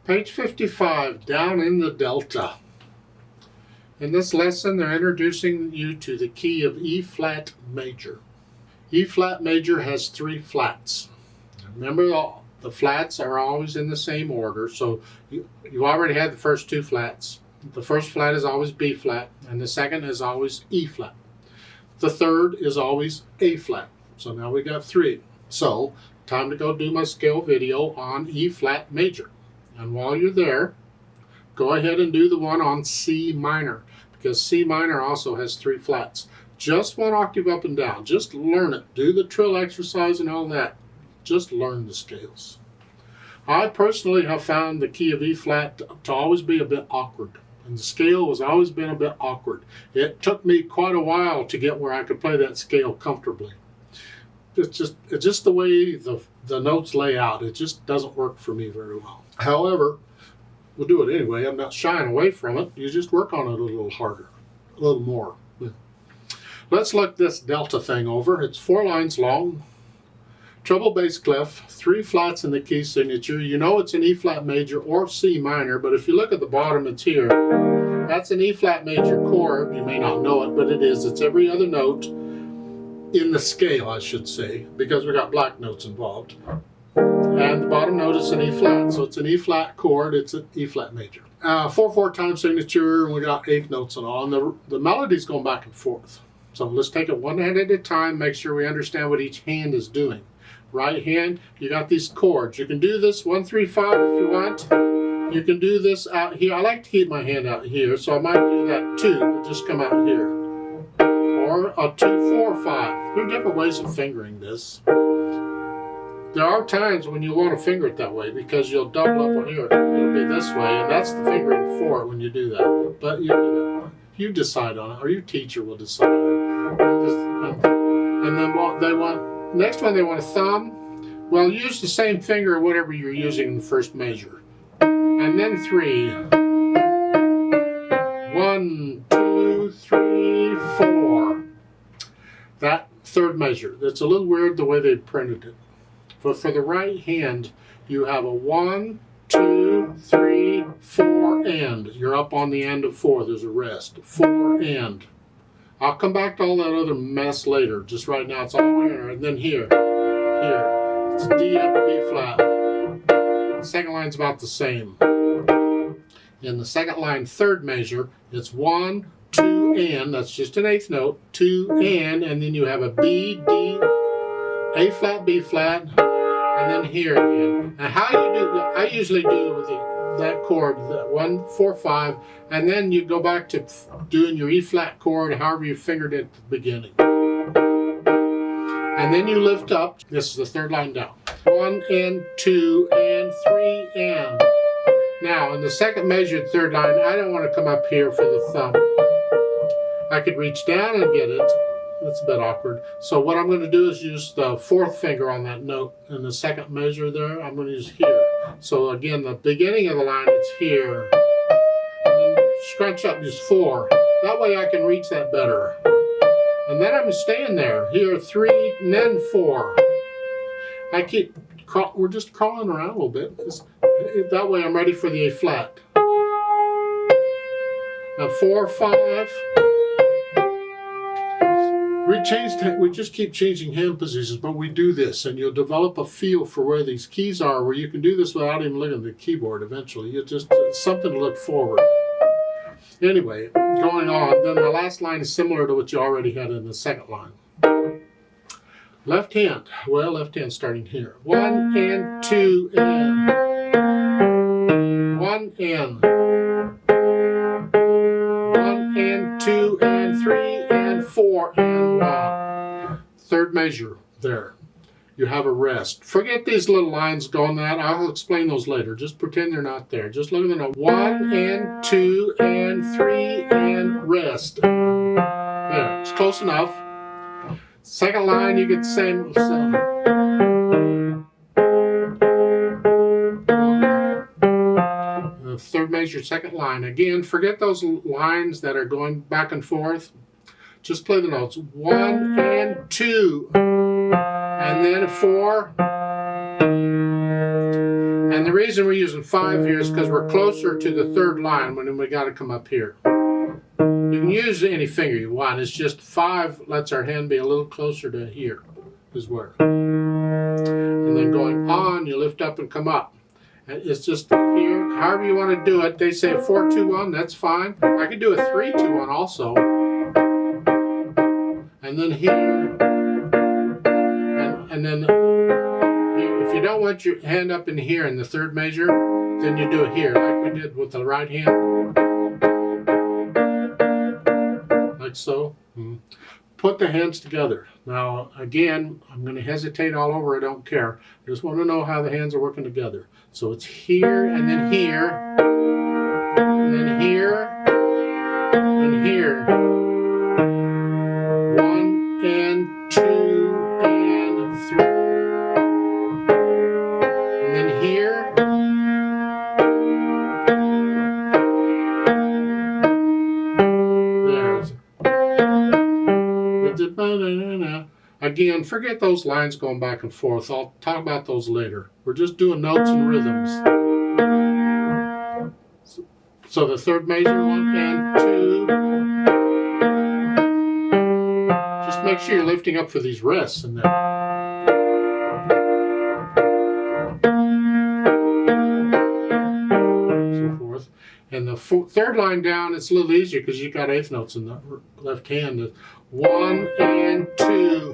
Page 55, down in the delta. In this lesson, they're introducing you to the key of E flat major. E flat major has 3 flats. Remember, the flats are always in the same order, so you already had the first 2 flats. The first flat is always B flat, and the second is always E flat. The third is always A flat. So now we got 3. So, time to go do my scale video on E flat major. And while you're there, go ahead and do the one on C minor, because C minor also has 3 flats. Just 1 octave up and down. Just learn it. Do the trill exercise and all that. Just learn the scales. I personally have found the key of E flat to always be a bit awkward. And the scale has always been a bit awkward. It took me quite a while to get where I could play that scale comfortably. It's just the way the notes lay out. It just doesn't work for me very well. However, we'll do it anyway. I'm not shying away from it. You just work on it a little harder, a little more. Let's look this delta thing over. It's 4 lines long, treble bass clef, 3 flats in the key signature. You know it's an E flat major or C minor, but if you look at the bottom, it's here. That's an E flat major chord. You may not know it, but it is. It's every other note in the scale, I should say, because we got black notes involved. And the bottom note is an E flat, so it's an E flat chord. It's an E flat major. 4/4 time signature, and we got 8 notes and all, and the melody's going back and forth. So let's take it one hand at a time, make sure we understand what each hand is doing. Right hand, you got these chords. You can do this 1, 3, 5 if you want. You can do this out here. I like to keep my hand out here, so I might do that 2. It'll just come out here. Or a 2, 4, 5. There are different ways of fingering this. There are times when you want to finger it that way because you'll double up on here. It'll be this way, and that's the fingering for it when you do that. But you do that. You decide on it, or your teacher will decide. And then what they want, next one they want a thumb. Well, use the same finger or whatever you're using in the first measure. And then 3. 1, 2, 3, 4. That third measure. That's a little weird the way they printed it. But for the right hand, you have a 1, 2, 3, 4, and. You're up on the end of 4. There's a rest. 4, and. I'll come back to all that other mess later. Just right now, it's all here. And then here. It's D up, B flat. The second line's about the same. In the second line, third measure, it's 1, 2, and. That's just an 8th note. 2, and then you have a B, D, A flat, B flat, and then here again. And how you do that, I usually do with that chord, that 1, 4, 5, and then you go back to doing your E flat chord, however you fingered it at the beginning. And then you lift up. This is the third line down. 1 and 2 and 3 and. Now, in the second measured third line, I don't want to come up here for the thumb. I could reach down and get it. That's a bit awkward. So what I'm going to do is use the 4th finger on that note. In the second measure there, I'm going to use here. So again, the beginning of the line, it's here. And then scrunch up, use 4. That way I can reach that better. And then I'm staying there. Here, 3, and then 4. We're just crawling around a little bit. That way I'm ready for the A flat. Now 4, 5. We just keep changing hand positions, but we do this, and you'll develop a feel for where these keys are, where you can do this without even looking at the keyboard eventually. It's something to look forward. Anyway, going on, then the last line is similar to what you already had in the second line. Left hand, well, left hand starting here. 1 and 2 and. 1 and. 1 and 2 and 3 and 4 and 1. Third measure there. You have a rest. Forget these little lines going that. I'll explain those later. Just pretend they're not there. Just look at the note. 1 and 2 and 3 and rest. There, it's close enough. Second line, you get the same. Third measure, second line. Again, forget those lines that are going back and forth. Just play the notes. 1 and 2. And then 4. And And the reason we're using 5 here is because we're closer to the third line when we got to come up here. You can use any finger you want. It's just 5 lets our hand be a little closer to here is where. And then going on, you lift up and come up. And it's just here, however you want to do it. They say 4-2-1, that's fine. I could do a 3-2-1 also. And then here, and then if you don't want your hand up in here in the third measure, then you do it here, like we did with the right hand. Like so. Put the hands together. Now, again, I'm going to hesitate all over, I don't care. I just want to know how the hands are working together. So it's here, and then here, and then here, and here. 1 and 2 and 3. And then here. Again, forget those lines going back and forth. I'll talk about those later. We're just doing notes and rhythms. So the third major, 1 and 2. Just make sure you're lifting up for these rests in there. So forth. And the third line down, it's a little easier because you got eighth notes in the left hand. 1 and 2.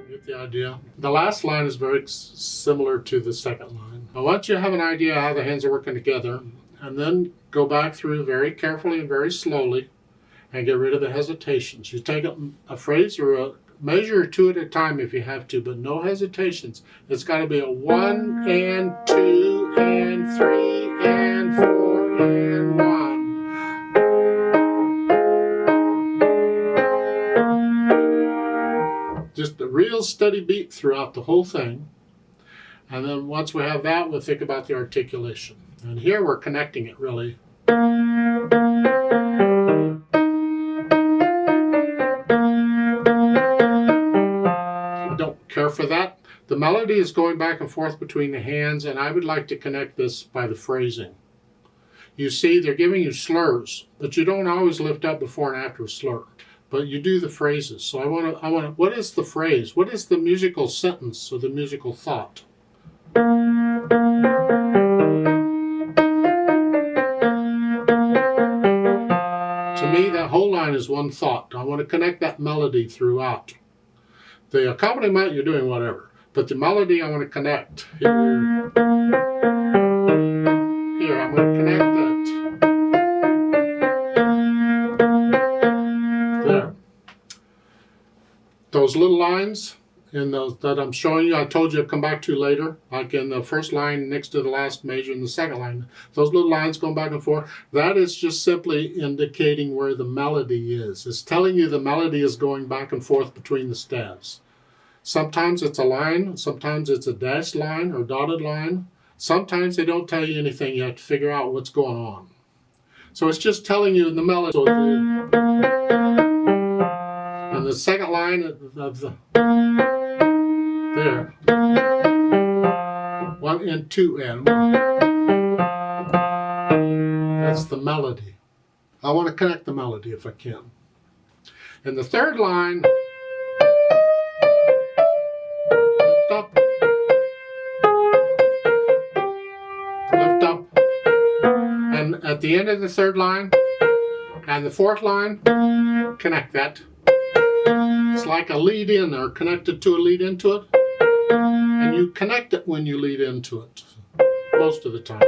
Get the idea? The last line is very similar to the second line. Now, once you have an idea how the hands are working together, and then go back through very carefully and very slowly and get rid of the hesitations. You take a phrase or a measure or 2 at a time if you have to, but no hesitations. It's got to be a 1 and 2 and 3 and 4 and 1. Just a real steady beat throughout the whole thing. And then once we have that, we'll think about the articulation. And here we're connecting it really. Care for that. The melody is going back and forth between the hands, and I would like to connect this by the phrasing. You see, they're giving you slurs, but you don't always lift up before and after a slur, but you do the phrases. So I want to, what is the phrase? What is the musical sentence or the musical thought? To me, that whole line is one thought. I want to connect that melody throughout. The accompaniment, you're doing whatever. But the melody, I want to connect. Here, I'm going to connect that. There. Those little lines in those that I'm showing you, I told you I'd come back to later. Like in the first line next to the last major in the second line. Those little lines going back and forth. That is just simply indicating where the melody is. It's telling you the melody is going back and forth between the staves. Sometimes it's a line, sometimes it's a dashed line or dotted line. Sometimes they don't tell you anything. You have to figure out what's going on. So it's just telling you the melody. So and the second line of the there. 1 and 2 and 1. That's the melody. I want to connect the melody if I can. And the third line, lift up, lift up, and at the end of the third line and the fourth line, connect that. It's like a lead in or connected to a lead into it. And you connect it when you lead into it, most of the time.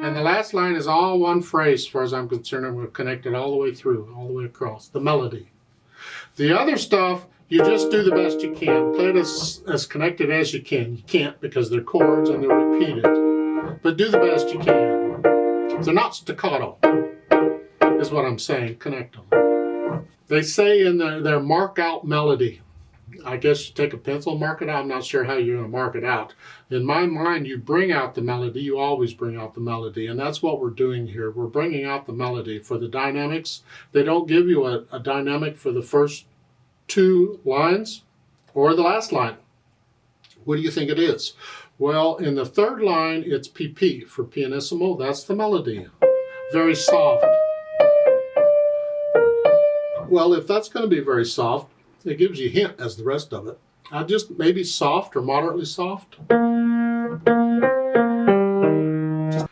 And the last line is all one phrase, as far as I'm concerned. I'm going to connect it all the way through, all the way across, the melody. The other stuff, you just do the best you can. Play it as connected as you can. You can't because they're chords and they're repeated. But do the best you can. They're not staccato, is what I'm saying. Connect them. They say in their mark out melody. I guess you take a pencil and mark it out. I'm not sure how you're going to mark it out. In my mind, you bring out the melody. You always bring out the melody, and that's what we're doing here. We're bringing out the melody. For the dynamics, they don't give you a dynamic for the first 2 lines or the last line. What do you think it is? Well, in the 3rd line, it's PP for pianissimo. That's the melody. Very soft. Well, if that's going to be very soft, it gives you a hint as the rest of it. I just maybe soft or moderately soft.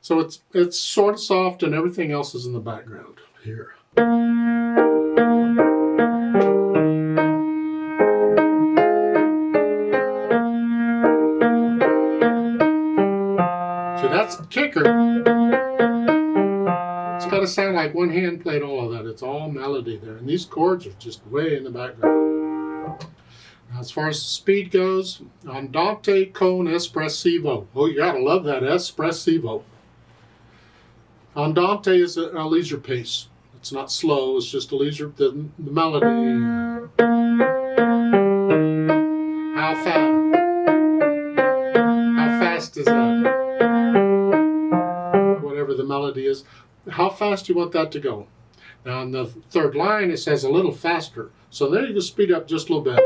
So it's sort of soft and everything else is in the background here. So that's the kicker. It's got to sound like one hand played all of that. It's all melody there. And these chords are just way in the background. Now, as far as the speed goes, andante con espressivo. Oh, you gotta love that, espressivo. Andante is a leisure pace. It's not slow, it's just a leisure, the melody. How fast? How fast is that? Whatever the melody is. How fast do you want that to go? Now in the 3rd line, it says a little faster. So there you can speed up just a little bit.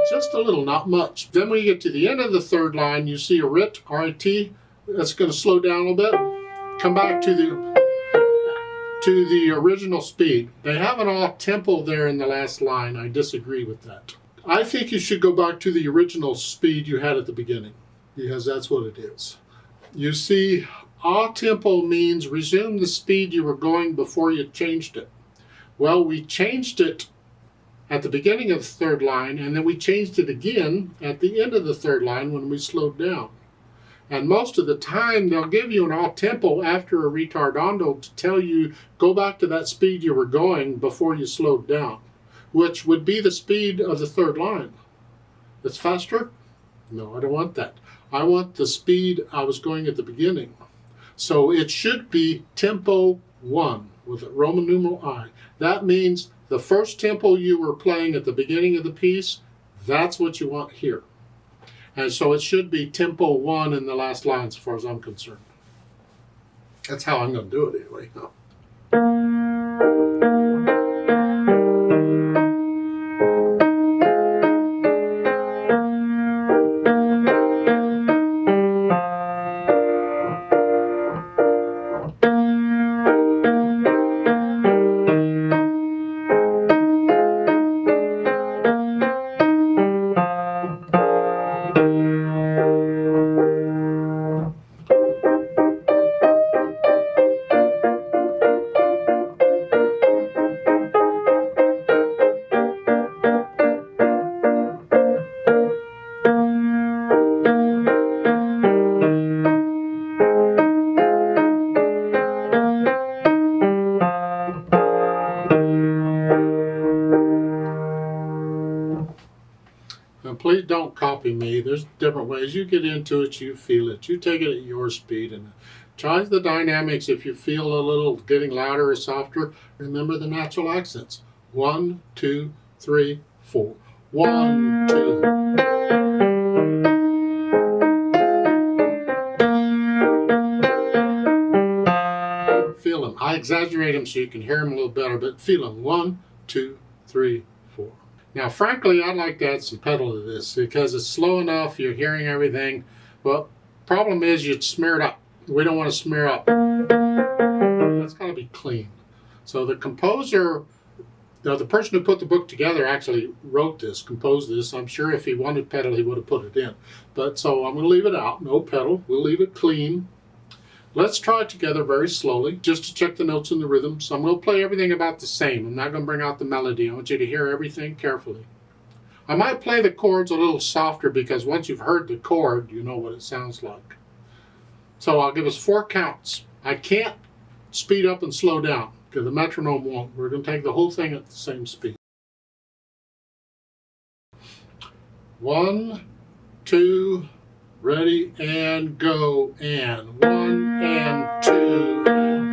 Just a little, not much. Then when you get to the end of the 3rd line, you see a RIT, R-I-T. That's going to slow down a little bit. Come back to the original speed. They have an off tempo there in the last line. I disagree with that. I think you should go back to the original speed you had at the beginning, because that's what it is. You see, a tempo means resume the speed you were going before you changed it. Well, we changed it at the beginning of the 3rd line, and then we changed it again at the end of the 3rd line when we slowed down. And most of the time, they'll give you an all-tempo after a retardando to tell you, go back to that speed you were going before you slowed down, which would be the speed of the 3rd line. It's faster? No, I don't want that. I want the speed I was going at the beginning. So it should be tempo 1 with a Roman numeral I. That means the first tempo you were playing at the beginning of the piece, that's what you want here. And so it should be tempo 1 in the last line as far as I'm concerned. That's how I'm going to do it anyway. Please don't copy me. There's different ways. You get into it, you feel it. You take it at your speed and try the dynamics. If you feel a little getting louder or softer, remember the natural accents. 1, 2, 3, 4. 1, 2. Feel them. I exaggerate them so you can hear them a little better, but feel them. 1, 2, 3, 4. Now, frankly, I'd like to add some pedal to this because it's slow enough, you're hearing everything. Well, problem is you'd smear it up. We don't want to smear up. That's got to be clean. So the composer, the person who put the book together actually wrote this, composed this. I'm sure if he wanted pedal, he would have put it in. But so I'm going to leave it out, no pedal. We'll leave it clean. Let's try it together very slowly, just to check the notes and the rhythm. So I'm going to play everything about the same. I'm not going to bring out the melody. I want you to hear everything carefully. I might play the chords a little softer because once you've heard the chord, you know what it sounds like. So I'll give us 4 counts. I can't speed up and slow down because the metronome won't. We're going to take the whole thing at the same speed. 1, 2, ready, and go, and 1, and 2, and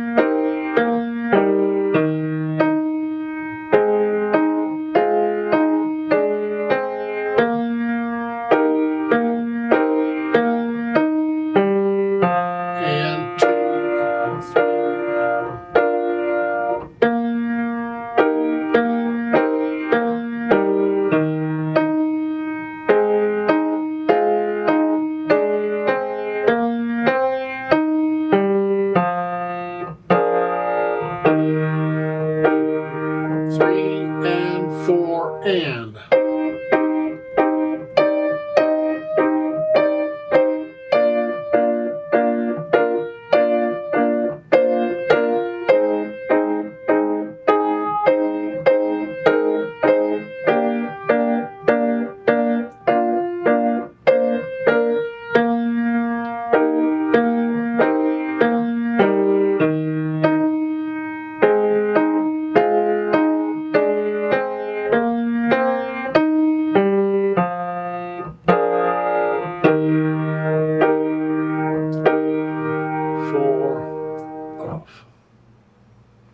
4 off.